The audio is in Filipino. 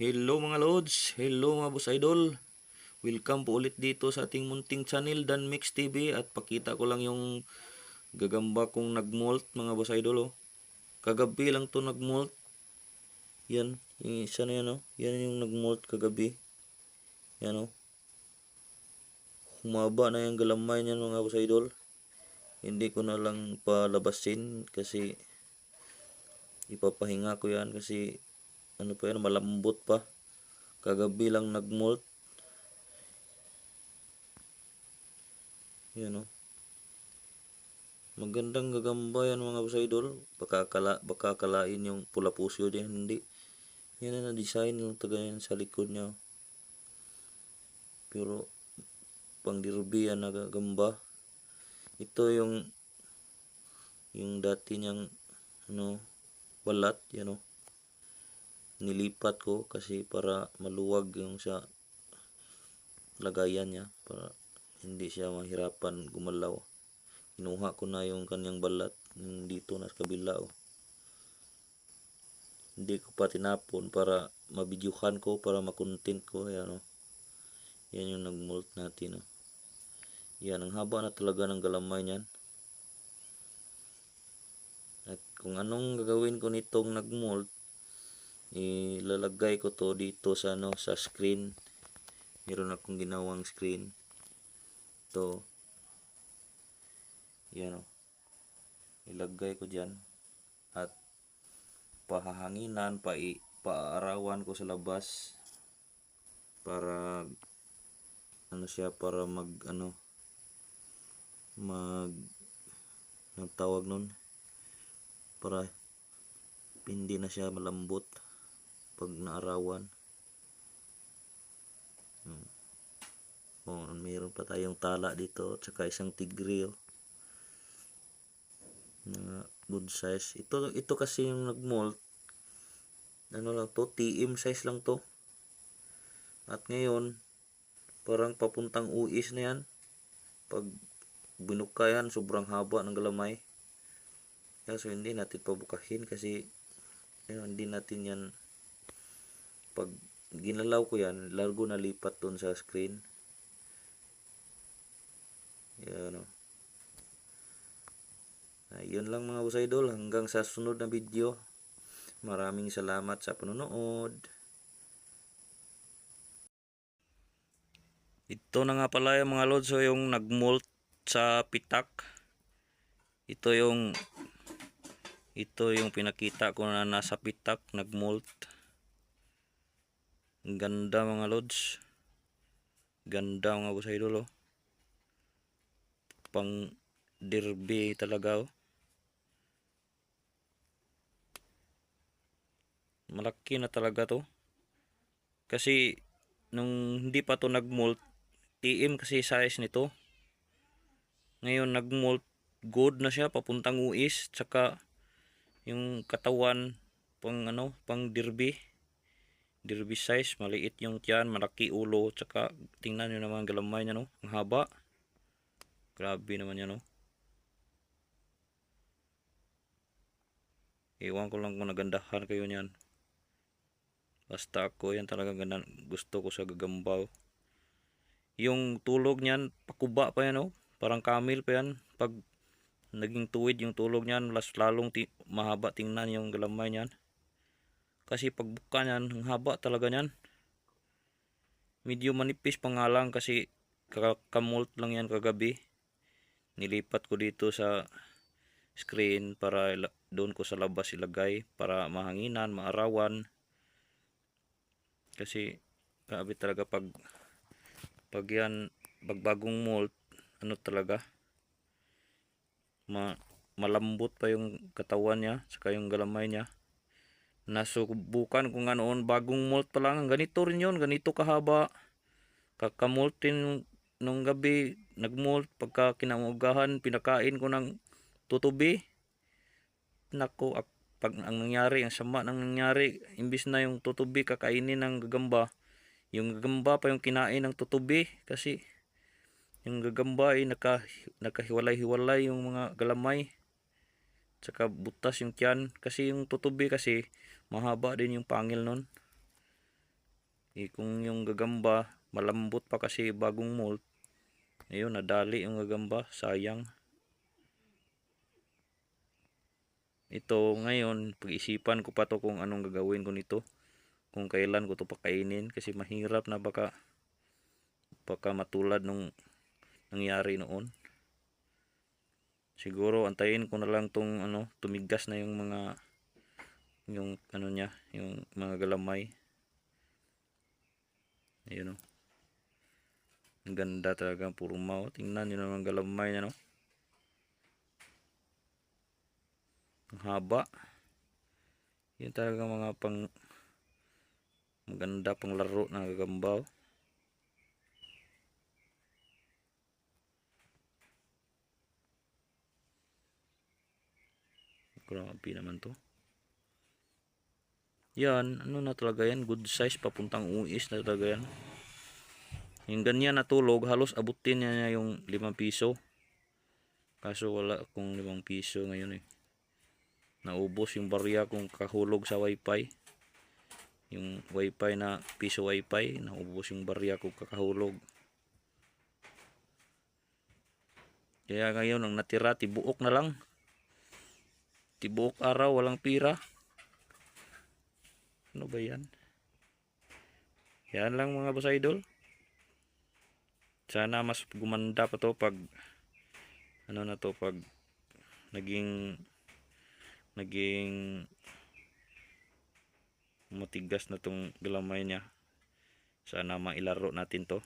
Hello mga Lods, hello mga Boss Idol. Welcome po ulit dito sa ating munting channel Dan Mix TV at pakita ko lang yung gagamba kong nagmolt mga Boss Idol oh. Kagabi lang to nagmolt. Yan, yung isa na yan oh. Yan yung nagmolt kagabi. Yan oh. Humaba na yung galamay niyan mga Boss Idol. Hindi ko na lang palabasin kasi ipapahinga ko yan kasi ano pa yan, malambot pa. Kagabi lang nagmolt. Yan oh. Magandang gagamba yan mga Boss Idol. Baka kalain yung pula pusyo din. Hindi. Yan na design yung taga yan sa likod niya. Pero pang dirby yan na gagamba. Ito yung dati niyang balat. Yan o. Nilipat ko kasi para maluwag yung sa lagayan niya. Para hindi siya mahirapan gumalaw. Kinuha ko na yung kanyang balat dito na sa kabila oh. Hindi ko pa tinapon para mabidyuhan ko, para makontent ko. Ayan oh. Yan yung nagmolt natin oh. Yan, ang haba na talaga ng galamay niyan. At kung anong gagawin ko nitong nagmolt, ilalagay ko to dito sa sa screen. Meron akong ginawang screen. To. Yan o. Ilagay ko dyan. At pahahanginan, paaarawan ko sa labas. Para siya, para ang tawag nun. Para hindi na siya malambot pag naarawan. Oh, mayroon pa tayong tala dito, tsaka isang tigre oh. Na good size. Ito kasi yung nagmolt. Ano lang to, TM size lang to. At ngayon, parang papuntang uis na yan. Pag binuka yan, sobrang haba ng galamay. So hindi natin pabukahin kasi hindi natin yan, pag ginalaw ko yan, largo na lipat dun sa screen. Yan o. Yun lang mga Boss Idol, hanggang sa sunod na video. Maraming salamat sa panonood. Ito na nga pala yung mga lods, so yung nagmolt sa pitak. Ito yung pinakita ko na nasa pitak, nagmolt. Ang ganda mga lods. Ganda mga Boss Idol oh. Pang derby talaga oh. Malaki na talaga to. Kasi nung hindi pa to nagmolt, TM kasi size nito. Ngayon nagmolt, good na siya papuntang uis, tsaka yung katawan pang derby size. Maliit yung tiyan, malaki ulo, tsaka tingnan nyo naman galamay niya no, ang haba. Grabe naman yan no. Iwan ko lang kung nagandahan kayo niyan. Basta ako yan talaga ganda, gusto ko sa gagambaw. Yung tulog niyan, pakuba pa yan oh. Parang camel pa yan. Pag naging tuwid yung tulog niyan, lalong mahaba tingnan yung galamay niyan. Kasi pagbuka niyan, ang haba talaga niyan. Medyo manipis pa nga lang kasi kamolt lang yan kagabi. Nilipat ko dito sa screen para doon ko sa labas ilagay para mahanginan, maarawan. Kasi grabe talaga pag yan, bagong mold, talaga malambot pa yung katawan niya, saka yung galamay niya. Nasubukan ko nga noon, bagong mold pa lang, ganito rin yun, ganito kahaba. Kakamoltin nung gabi, nagmold, pagka kinamugahan, pinakain ko ng tutubi. Nako, pag ang nangyari, ang sama nang nangyari, imbis na yung tutubi kakainin ng gagamba, yung gagamba pa yung kinain ng tutubi. Kasi yung gagamba ay nakahiwalay-hiwalay yung mga galamay, tsaka butas yung tiyan. Kasi yung tutubi kasi mahaba din yung pangil nun. Kung yung gagamba malambot pa kasi bagong molt, ayun nadali yung gagamba, sayang. Ito ngayon pag-isipan ko pa to kung anong gagawin ko nito, kung kailan ko to pakainin, kasi mahirap na baka matulad nung nangyari noon. Siguro antayin ko na lang tong tumigas na yung mga niya, yung mga galamay. Ayun, ang ganda talaga, puro mao. Tingnan niyo naman galamay niya, no? Ang haba. Yun talaga mga maganda pang laro na gagambaw. Grabe naman to. Yan, na talaga yan, good size, papuntang uis na talaga yan. Yung ganyan na tulog, halos abutin niya yung 5 piso. Kaso wala akong 5 piso ngayon eh. Naubos yung barya kong kahulog sa wifi. Yung wifi na piso wifi, naubos yung barya kong kakahulog. Kaya ngayon ang natira, tibuok na lang. Tibuok araw, walang pira. Ano ba yan? Yan lang mga boss idol. Sana mas gumanda pa to pag pag naging matigas na tong galamay niya. Sana mailaro natin to.